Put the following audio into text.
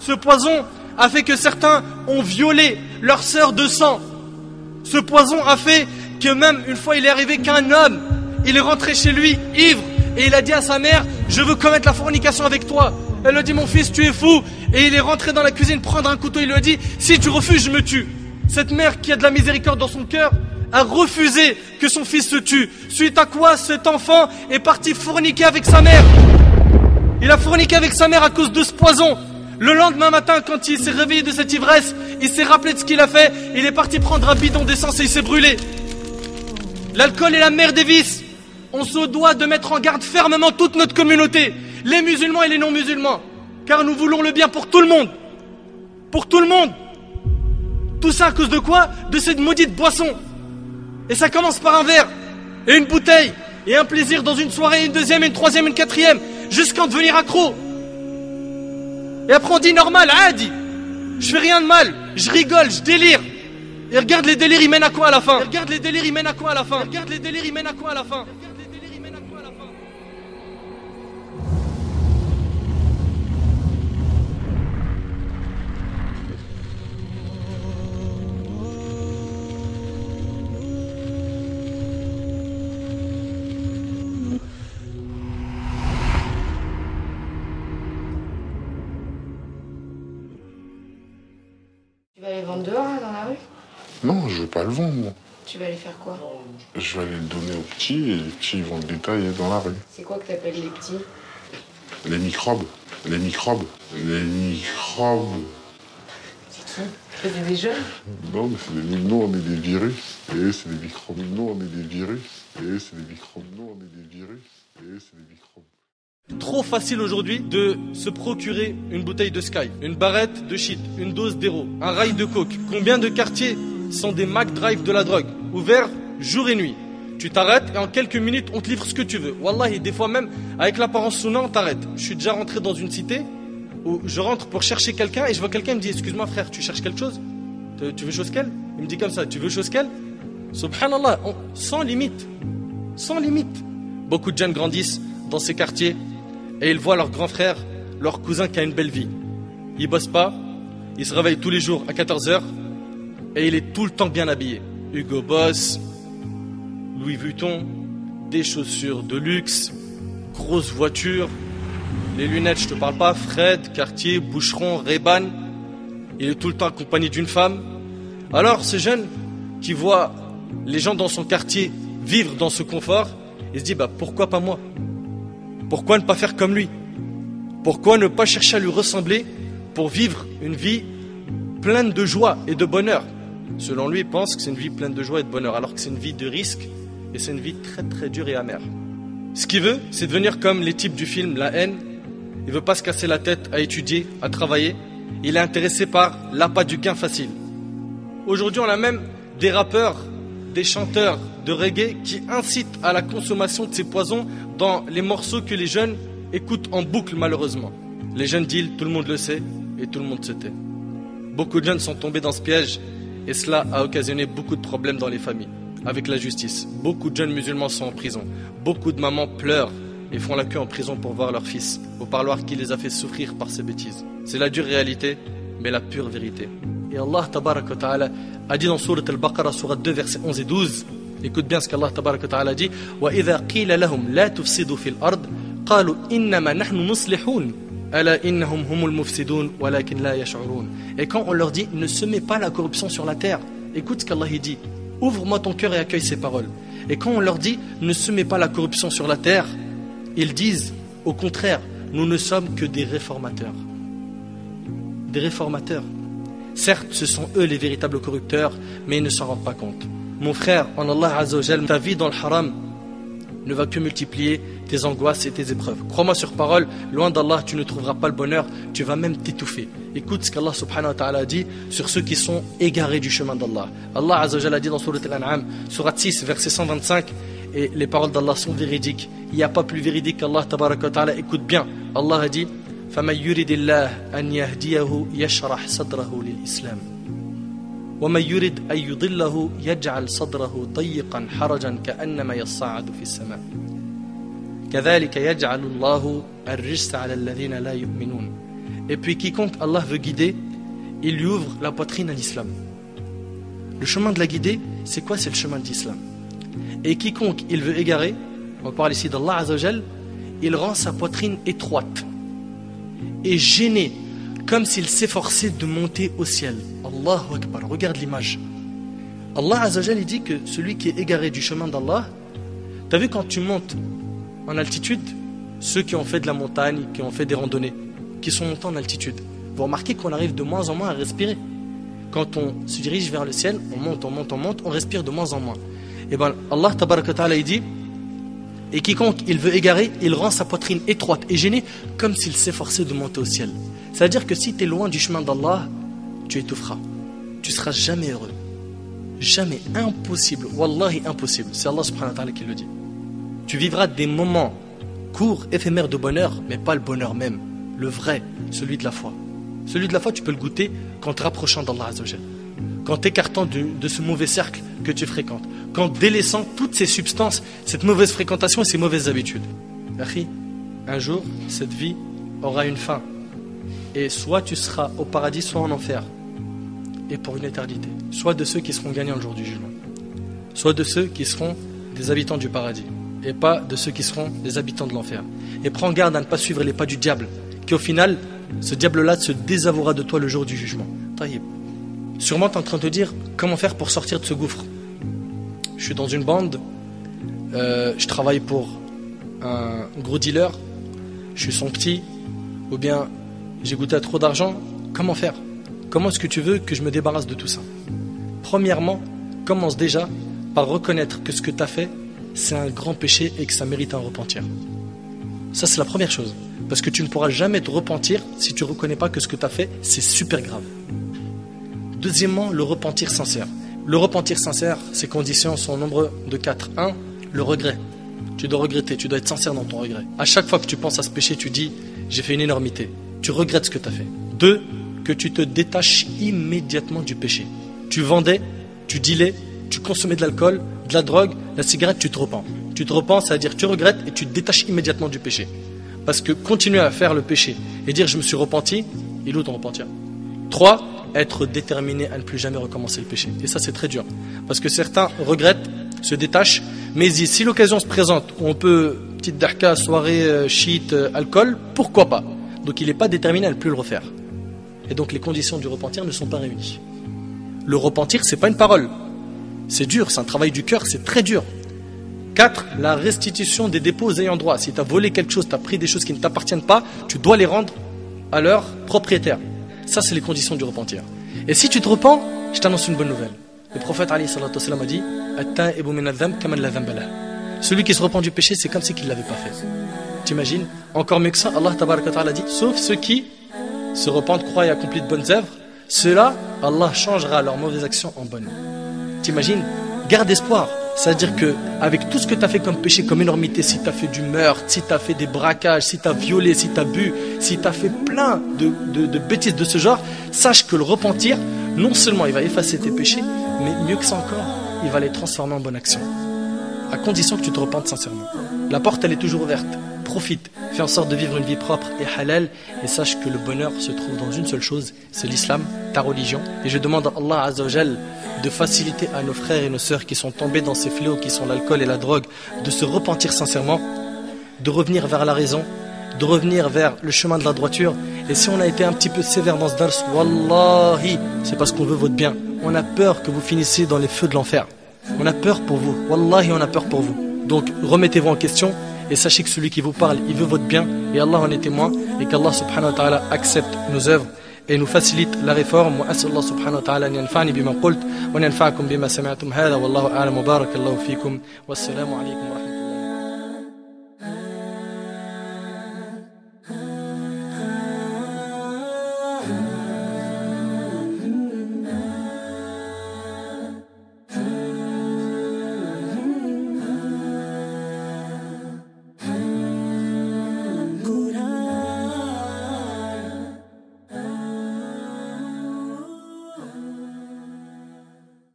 Ce poison a fait que certains ont violé leur sœur de sang. Ce poison a fait que même une fois il est arrivé qu'un homme, il est rentré chez lui ivre et il a dit à sa mère: je veux commettre la fornication avec toi. Elle lui a dit: mon fils, tu es fou. Et il est rentré dans la cuisine prendre un couteau, il lui a dit: si tu refuses, je me tue. Cette mère qui a de la miséricorde dans son cœur a refusé que son fils se tue. Suite à quoi cet enfant est parti forniquer avec sa mère. Il a forniqué avec sa mère à cause de ce poison. Le lendemain matin, quand il s'est réveillé de cette ivresse, il s'est rappelé de ce qu'il a fait. Il est parti prendre un bidon d'essence et il s'est brûlé. L'alcool est la mère des vices. On se doit de mettre en garde fermement toute notre communauté, les musulmans et les non-musulmans, car nous voulons le bien pour tout le monde. Pour tout le monde. Tout ça à cause de quoi? De cette maudite boisson. Et ça commence par un verre, et une bouteille, et un plaisir dans une soirée, une deuxième, une troisième, une quatrième, jusqu'à devenir accro. Et après on dit normal, adi. Je fais rien de mal, je rigole, je délire. Et regarde les délires, ils mènent à quoi à la fin? Regarde les délires, ils mènent à quoi à la fin? Regarde les délires, ils mènent à quoi à la fin? Tu vas aller vendre dehors, là, dans la rue? Non, je vais pas le vendre, moi. Tu vas aller faire quoi? Je vais aller le donner aux petits et les petits ils vont le détailler dans la rue. C'est quoi que t'appelles les petits? Les microbes. Les microbes. Les microbes. C'est qui? C'est des jeunes? Non, mais c'est des... Nous, on est des virus. Et eux, c'est des microbes. Nous, on est des virus. Et eux, c'est des microbes. Nous, on est des virus. Et eux, c'est des microbes. Trop facile aujourd'hui de se procurer une bouteille de Sky, une barrette de shit, une dose d'héro, un rail de coke. Combien de quartiers sont des McDrive de la drogue, ouverts jour et nuit? Tu t'arrêtes et en quelques minutes on te livre ce que tu veux. Wallahi, des fois même avec l'apparence sunna on t'arrête. Je suis déjà rentré dans une cité où je rentre pour chercher quelqu'un et je vois quelqu'un, il me dit: excuse-moi frère, tu cherches quelque chose? Tu veux chose qu'elle? Il me dit comme ça: tu veux chose qu'elle? Subhanallah, sans limite. Sans limite. Beaucoup de jeunes grandissent dans ces quartiers et ils voient leur grand frère, leur cousin qui a une belle vie. Il bosse pas, il se réveille tous les jours à 14h et il est tout le temps bien habillé. Hugo Boss, Louis Vuitton, des chaussures de luxe, grosse voiture, les lunettes, je te parle pas, Fred, Cartier, Boucheron, Ray-Ban. Il est tout le temps accompagné d'une femme. Alors ce jeune qui voit les gens dans son quartier vivre dans ce confort, il se dit: bah pourquoi pas moi? Pourquoi ne pas faire comme lui? Pourquoi ne pas chercher à lui ressembler pour vivre une vie pleine de joie et de bonheur? Selon lui, il pense que c'est une vie pleine de joie et de bonheur, alors que c'est une vie de risque et c'est une vie très très dure et amère. Ce qu'il veut, c'est devenir comme les types du film La Haine. Il veut pas se casser la tête à étudier, à travailler. Il est intéressé par l'appât du gain facile. Aujourd'hui, on a même des rappeurs, des chanteurs de reggae qui incitent à la consommation de ces poisons dans les morceaux que les jeunes écoutent en boucle malheureusement. Les jeunes deals, tout le monde le sait et tout le monde se tait. Beaucoup de jeunes sont tombés dans ce piège et cela a occasionné beaucoup de problèmes dans les familles, avec la justice. Beaucoup de jeunes musulmans sont en prison. Beaucoup de mamans pleurent et font la queue en prison pour voir leur fils au parloir qui les a fait souffrir par ces bêtises. C'est la dure réalité, mais la pure vérité. Et Allah tabarak wa ta'ala a dit dans Sourate Al-Baqarah, Sourate 2, versets 11 et 12, écoute bien ce qu'Allah tabarak wa ta'ala dit: وَإِذَا قِيلَ لَهُمْ لَا تُفْسِدُوا فِي الْأَرْضِ قَالُوا إِنَّمَا نَحْنُ مُصْلِحُونَ أَلَا إِنَّهُمْ هُمُ الْمُفْسِدُونَ وَلَكِنْ لَا يَشْعُرُونَ. Et quand on leur dit: ne semez pas la corruption sur la terre, écoute ce qu'Allah dit: ouvre-moi ton cœur et accueille ces paroles. Et quand on leur dit: ne semez pas la corruption sur la terre, ils disent au contraire: nous ne sommes que des réformateurs. Des réformateurs. Certes, ce sont eux les véritables corrupteurs, mais ils ne s'en rendent pas compte. Mon frère, en Allah Azza wa Jal, ta vie dans le haram ne va que multiplier tes angoisses et tes épreuves. Crois-moi sur parole, loin d'Allah, tu ne trouveras pas le bonheur, tu vas même t'étouffer. Écoute ce qu'Allah subhanahu wa ta'ala dit sur ceux qui sont égarés du chemin d'Allah. Allah Azza wa Jal a dit dans Sourate Al-An'am, Sourate 6, verset 125, et les paroles d'Allah sont véridiques. Il n'y a pas plus véridique qu'Allah tabaraka wa ta'ala. Écoute bien, Allah a dit: فَمَنْ يُرِدِ اللَّهَ أَنْ يَهْدِيَهُ يَشْرَحْ صَدْرَهُ لِلْإِسْلَامِ وَمَنْ يُرِدْ أَنْ يُضِلَّهُ يَجْعَلْ صَدْرَهُ ضَيِّقًا حَرَجًا كَأَنَّمَا يَصَّعَّدُ فِي السَّمَاءِ كَذَلِكَ يَجْعَلُ اللَّهُ الرِّجْسَ عَلَى الَّذِينَ لَا يُؤْمِنُونَ. Et puis quiconque Allah veut guider, il lui ouvre la poitrine à l'islam. Le chemin de la guidée, c'est quoi? C'est le chemin de l'islam. Et quiconque il veut égarer, on parle ici d'Allah Azzawajal, il rend sa poitrine étroite et gênée, comme s'il s'efforçait de monter au ciel. Allahu Akbar, regarde l'image. Allah Azzawajal, il dit que celui qui est égaré du chemin d'Allah, t'as vu quand tu montes en altitude, ceux qui ont fait de la montagne, qui ont fait des randonnées, qui sont montés en altitude, vous remarquez qu'on arrive de moins en moins à respirer. Quand on se dirige vers le ciel, on monte, on respire de moins en moins. Et bien Allah Tabaraka Ta'ala il dit, et quiconque il veut égarer, il rend sa poitrine étroite et gênée, comme s'il s'efforçait de monter au ciel. C'est-à-dire que si tu es loin du chemin d'Allah, tu étoufferas. Tu seras jamais heureux. Jamais, impossible, wallahi impossible. C'est Allah subhanahu wa ta'ala qui le dit. Tu vivras des moments courts, éphémères de bonheur, mais pas le bonheur même, le vrai, celui de la foi. Celui de la foi, tu peux le goûter qu'en te rapprochant d'Allah Azzawajal, qu'en t'écartant de ce mauvais cercle que tu fréquentes, qu'en délaissant toutes ces substances, cette mauvaise fréquentation et ces mauvaises habitudes. Akhi, un jour, cette vie aura une fin. Et soit tu seras au paradis, soit en enfer. Et pour une éternité. Soit de ceux qui seront gagnants le jour du jugement, soit de ceux qui seront des habitants du paradis, et pas de ceux qui seront des habitants de l'enfer. Et prends garde à ne pas suivre les pas du diable, qui au final, ce diable-là se désavouera de toi le jour du jugement. Taïeb. Sûrement tu es en train de te dire comment faire pour sortir de ce gouffre. Je suis dans une bande, je travaille pour un gros dealer, je suis son petit, ou bien j'ai goûté à trop d'argent. Comment faire? Comment est-ce que tu veux que je me débarrasse de tout ça? Premièrement, commence déjà par reconnaître que ce que tu as fait, c'est un grand péché et que ça mérite un repentir. Ça, c'est la première chose. Parce que tu ne pourras jamais te repentir si tu ne reconnais pas que ce que tu as fait, c'est super grave. Deuxièmement, le repentir sincère. Le repentir sincère, ses conditions sont au nombre de 4. 1. Le regret. Tu dois regretter, tu dois être sincère dans ton regret. À chaque fois que tu penses à ce péché, tu dis « j'ai fait une énormité ». Tu regrettes ce que tu as fait. 2. Que tu te détaches immédiatement du péché. Tu vendais, tu dealais, tu consommais de l'alcool, de la drogue, la cigarette, tu te repens. Tu te repens, c'est-à-dire tu regrettes et tu te détaches immédiatement du péché. Parce que continuer à faire le péché et dire je me suis repenti, il est où ton repentir? 3. Être déterminé à ne plus jamais recommencer le péché. Et ça c'est très dur. Parce que certains regrettent, se détachent, mais ils disent si l'occasion se présente où on peut, petite darka, soirée, shit, alcool, pourquoi pas? Donc il n'est pas déterminé à ne plus le refaire. Et donc les conditions du repentir ne sont pas réunies. Le repentir, c'est pas une parole. C'est dur, c'est un travail du cœur, c'est très dur. 4. La restitution des dépôts aux ayants droit. Si tu as volé quelque chose, tu as pris des choses qui ne t'appartiennent pas, tu dois les rendre à leur propriétaire. Ça, c'est les conditions du repentir. Et si tu te repens, je t'annonce une bonne nouvelle. Le prophète alayhi salatu wassalam a dit celui qui se repent du péché, c'est comme si il ne l'avait pas fait. T'imagines? Encore mieux que ça, Allah tabaraka ta'ala dit sauf ceux qui se repentent, croient et accomplissent de bonnes œuvres, ceux-là, Allah changera leurs mauvaises actions en bonnes. T'imagines? Garde espoir. C'est-à-dire qu'avec tout ce que tu as fait comme péché, comme énormité, si tu as fait du meurtre, si tu as fait des braquages, si tu as violé, si tu as bu, si tu as fait plein de bêtises de ce genre, sache que le repentir, non seulement il va effacer tes péchés, mais mieux que ça encore, il va les transformer en bonne action. À condition que tu te repentes sincèrement. La porte, elle est toujours ouverte. Profite, fais en sorte de vivre une vie propre et halal, et sache que le bonheur se trouve dans une seule chose, c'est l'islam, ta religion. Et je demande à Allah Azzawajal de faciliter à nos frères et nos sœurs qui sont tombés dans ces fléaux qui sont l'alcool et la drogue, de se repentir sincèrement, de revenir vers la raison, de revenir vers le chemin de la droiture. Et si on a été un petit peu sévère dans ce dars, wallahi, c'est parce qu'on veut votre bien. On a peur que vous finissiez dans les feux de l'enfer. On a peur pour vous, wallahi on a peur pour vous. Donc remettez-vous en question et sachez que celui qui vous parle, il veut votre bien et Allah en est témoin, et qu'Allah subhanahu wa ta'ala accepte nos œuvres et nous facilite la réforme. وأسأل الله سبحانه وتعالى أن ينفعني بما قلت وأن ينفعكم بما سمعتم هذا والله أعلم وبارك الله فيكم والسلام عليكم ورحمة الله.